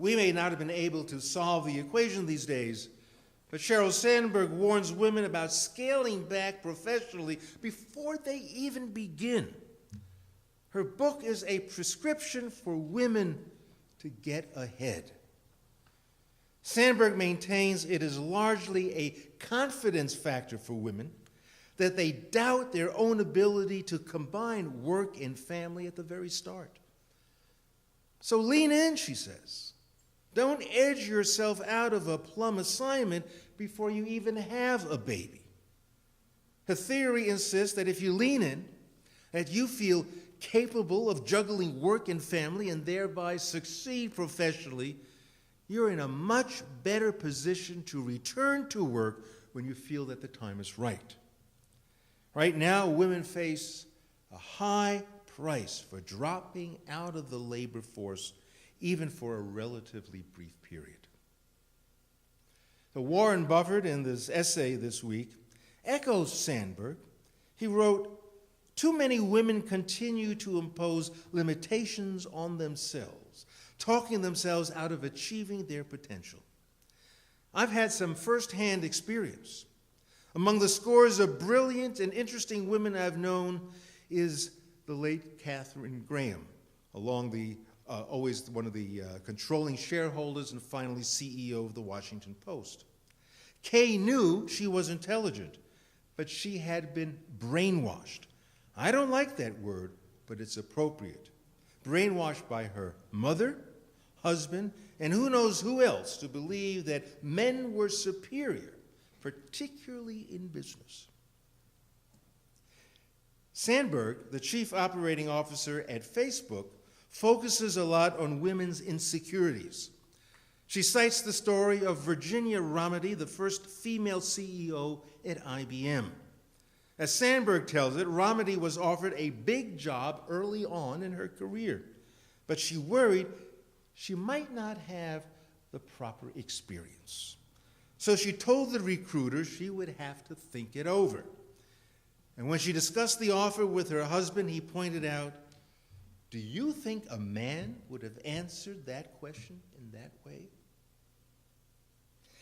We may not have been able to solve the equation these days, but Sheryl Sandberg warns women about scaling back professionally before they even begin. Her book is a prescription for women to get ahead. Sandberg maintains it is largely a confidence factor for women, that they doubt their own ability to combine work and family at the very start. So lean in, she says. Don't edge yourself out of a plum assignment before you even have a baby. Her theory insists that if you lean in, that you feel capable of juggling work and family and thereby succeed professionally, you're in a much better position to return to work when you feel that the time is right. Right now, women face a high price for dropping out of the labor force, even for a relatively brief period. So Warren Buffett, in this essay this week, echoes Sandberg. He wrote, "Too many women continue to impose limitations on themselves, talking themselves out of achieving their potential. I've had some firsthand experience. Among the scores of brilliant and interesting women I've known is the late Katharine Graham, always one of the controlling shareholders and finally CEO of the Washington Post. Kay knew she was intelligent, but she had been brainwashed. I don't like that word, but it's appropriate. Brainwashed by her mother, husband, and who knows who else to believe that men were superior, particularly in business." Sandberg, the chief operating officer at Facebook, focuses a lot on women's insecurities. She cites the story of Virginia Rometty, the first female CEO at IBM. As Sandberg tells it, Rometty was offered a big job early on in her career, but she worried she might not have the proper experience. So she told the recruiter she would have to think it over. And when she discussed the offer with her husband, he pointed out, "Do you think a man would have answered that question in that way?"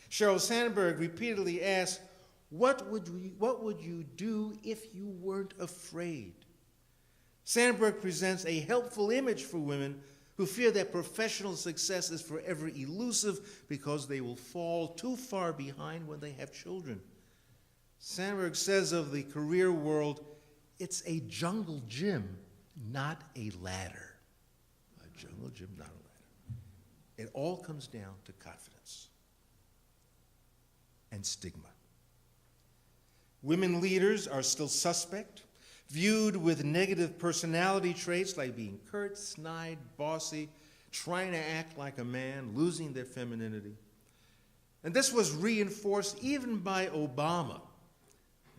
Sheryl Sandberg repeatedly asked, what would you do if you weren't afraid? Sandberg presents a helpful image for women who fear that professional success is forever elusive because they will fall too far behind when they have children. Sandberg says of the career world, it's a jungle gym, not a ladder. A jungle gym, not a ladder. It all comes down to confidence and stigma. Women leaders are still suspect, viewed with negative personality traits like being curt, snide, bossy, trying to act like a man, losing their femininity. And this was reinforced even by Obama.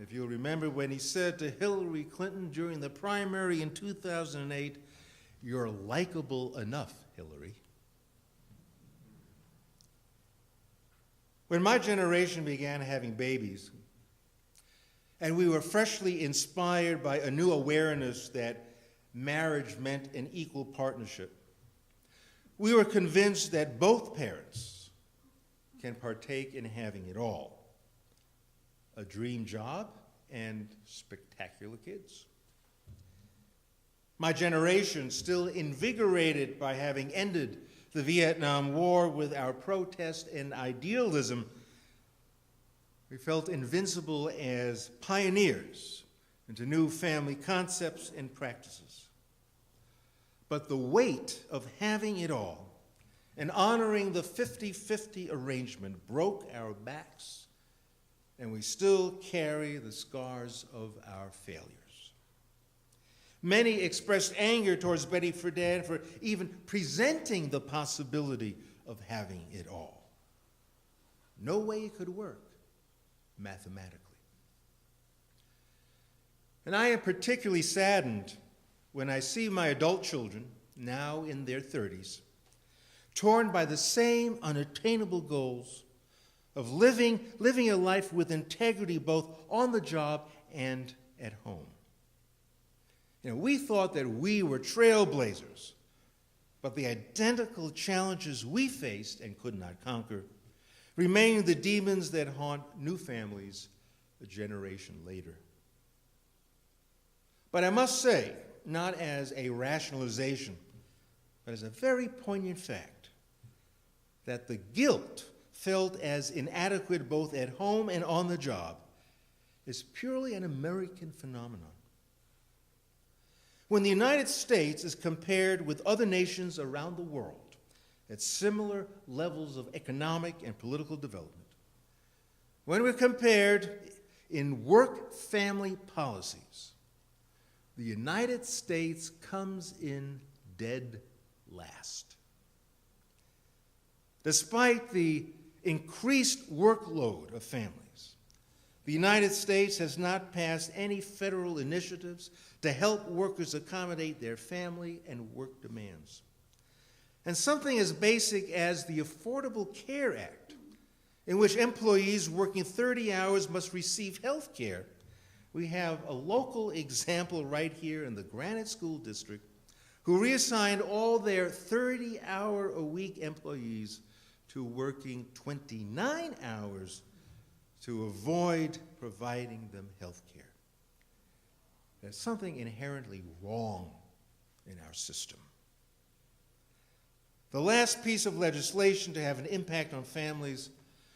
If you'll remember when he said to Hillary Clinton during the primary in 2008, "You're likable enough, Hillary." When my generation began having babies, and we were freshly inspired by a new awareness that marriage meant an equal partnership, we were convinced that both parents can partake in having it all. A dream job and spectacular kids. My generation, still invigorated by having ended the Vietnam War with our protest and idealism, we felt invincible as pioneers into new family concepts and practices. But the weight of having it all and honoring the 50-50 arrangement broke our backs, and we still carry the scars of our failures. Many expressed anger towards Betty Friedan for even presenting the possibility of having it all. No way it could work mathematically. And I am particularly saddened when I see my adult children, now in their 30s, torn by the same unattainable goals of living a life with integrity both on the job and at home. We thought that we were trailblazers, But the identical challenges we faced and could not conquer remain the demons that haunt new families a generation later. But I must say, not as a rationalization, but as a very poignant fact, that the guilt felt as inadequate both at home and on the job is purely an American phenomenon. When the United States is compared with other nations around the world at similar levels of economic and political development, when we're compared in work-family policies, the United States comes in dead last. Despite the increased workload of families, the United States has not passed any federal initiatives to help workers accommodate their family and work demands. And something as basic as the Affordable Care Act, in which employees working 30 hours must receive health care, we have a local example right here in the Granite School District who reassigned all their 30-hour-a-week employees to working 29 hours to avoid providing them health care. There's something inherently wrong in our system. The last piece of legislation to have an impact on families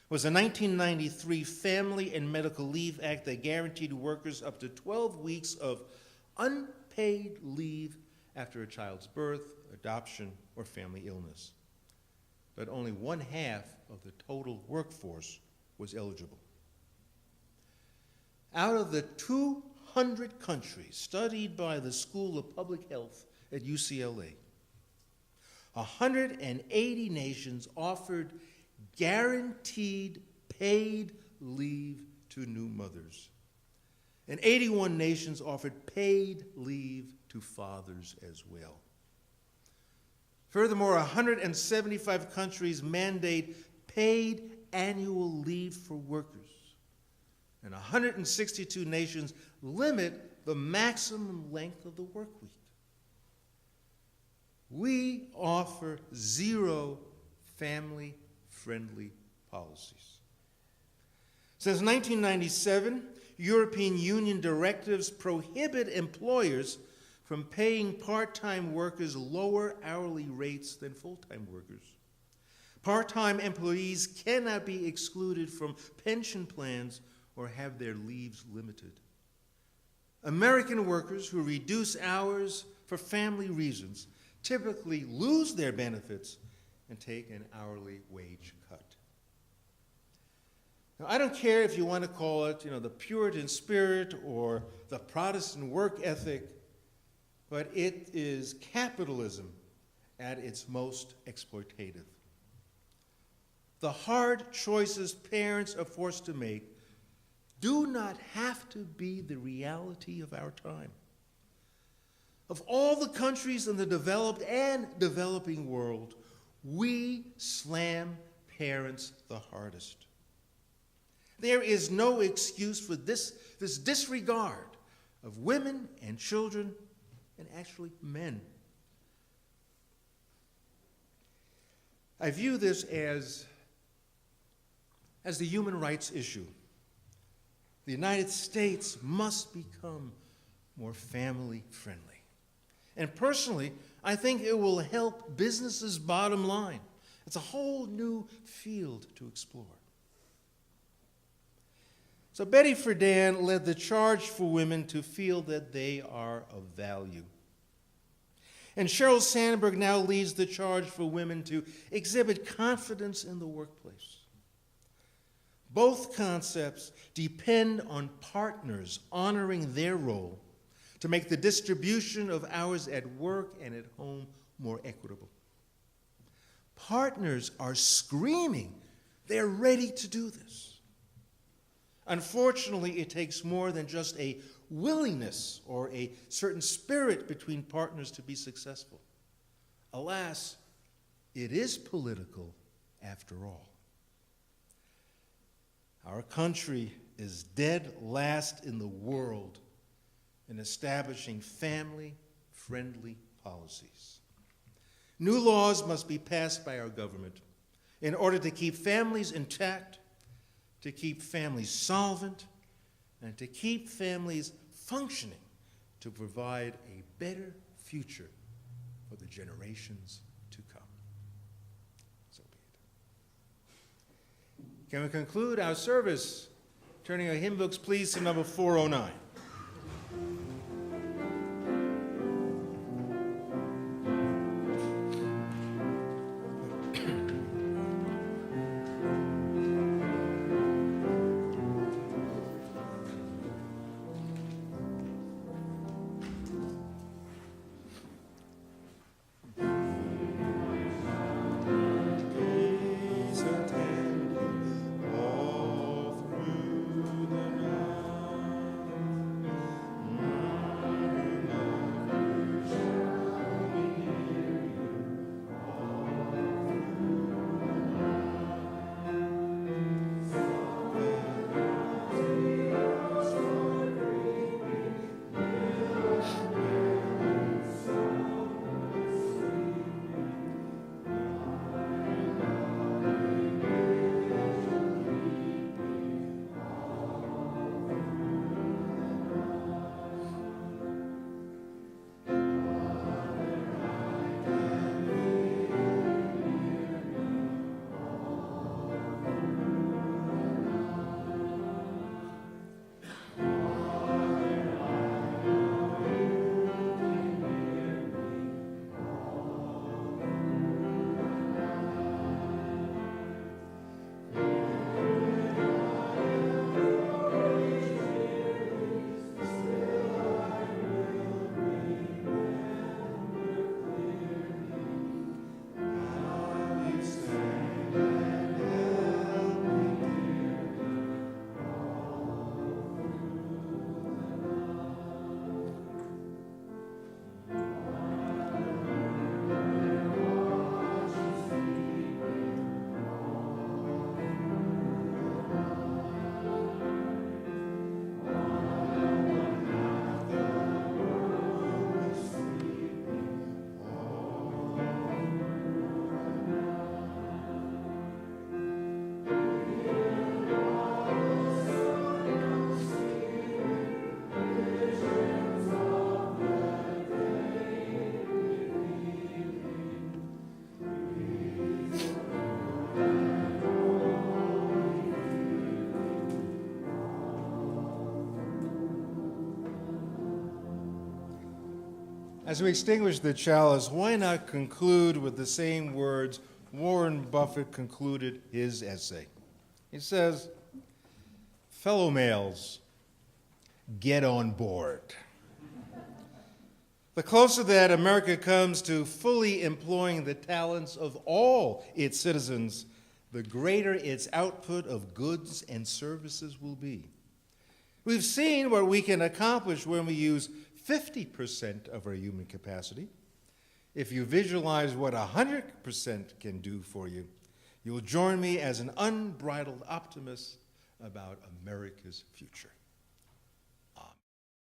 was the 1993 Family and Medical Leave Act that guaranteed workers up to 12 weeks of unpaid leave after a child's birth, adoption, or family illness. But only 1/2 of the total workforce was eligible. Out of the 200 countries studied by the School of Public Health at UCLA, 180 nations offered guaranteed paid leave to new mothers, and 81 nations offered paid leave to fathers as well. Furthermore, 175 countries mandate paid annual leave for workers, and 162 nations limit the maximum length of the work week. We offer 0 family-friendly policies. Since 1997, European Union directives prohibit employers from paying part-time workers lower hourly rates than full-time workers. Part-time employees cannot be excluded from pension plans or have their leaves limited. American workers who reduce hours for family reasons typically lose their benefits and take an hourly wage cut. Now, I don't care if you want to call it, the Puritan spirit or the Protestant work ethic, but it is capitalism at its most exploitative. The hard choices parents are forced to make do not have to be the reality of our time. Of all the countries in the developed and developing world, we slam parents the hardest. There is no excuse for this disregard of women and children and actually men. I view this as the human rights issue. The United States must become more family friendly. And personally, I think it will help businesses' bottom line. It's a whole new field to explore. So Betty Friedan led the charge for women to feel that they are of value. And Sheryl Sandberg now leads the charge for women to exhibit confidence in the workplace. Both concepts depend on partners honoring their role to make the distribution of hours at work and at home more equitable. Partners are screaming they're ready to do this. Unfortunately, it takes more than just a willingness or a certain spirit between partners to be successful. Alas, it is political after all. Our country is dead last in the world in establishing family-friendly policies. New laws must be passed by our government in order to keep families intact, to keep families solvent, and to keep families functioning to provide a better future for the generations to come. So be it. Can we conclude our service turning our hymn books, please, to number 409? As we extinguish the chalice, why not conclude with the same words Warren Buffett concluded his essay? He says, "Fellow males, get on board." The closer that America comes to fully employing the talents of all its citizens, the greater its output of goods and services will be. We've seen what we can accomplish when we use 50% of our human capacity. If you visualize what 100% can do for you, you'll join me as an unbridled optimist about America's future.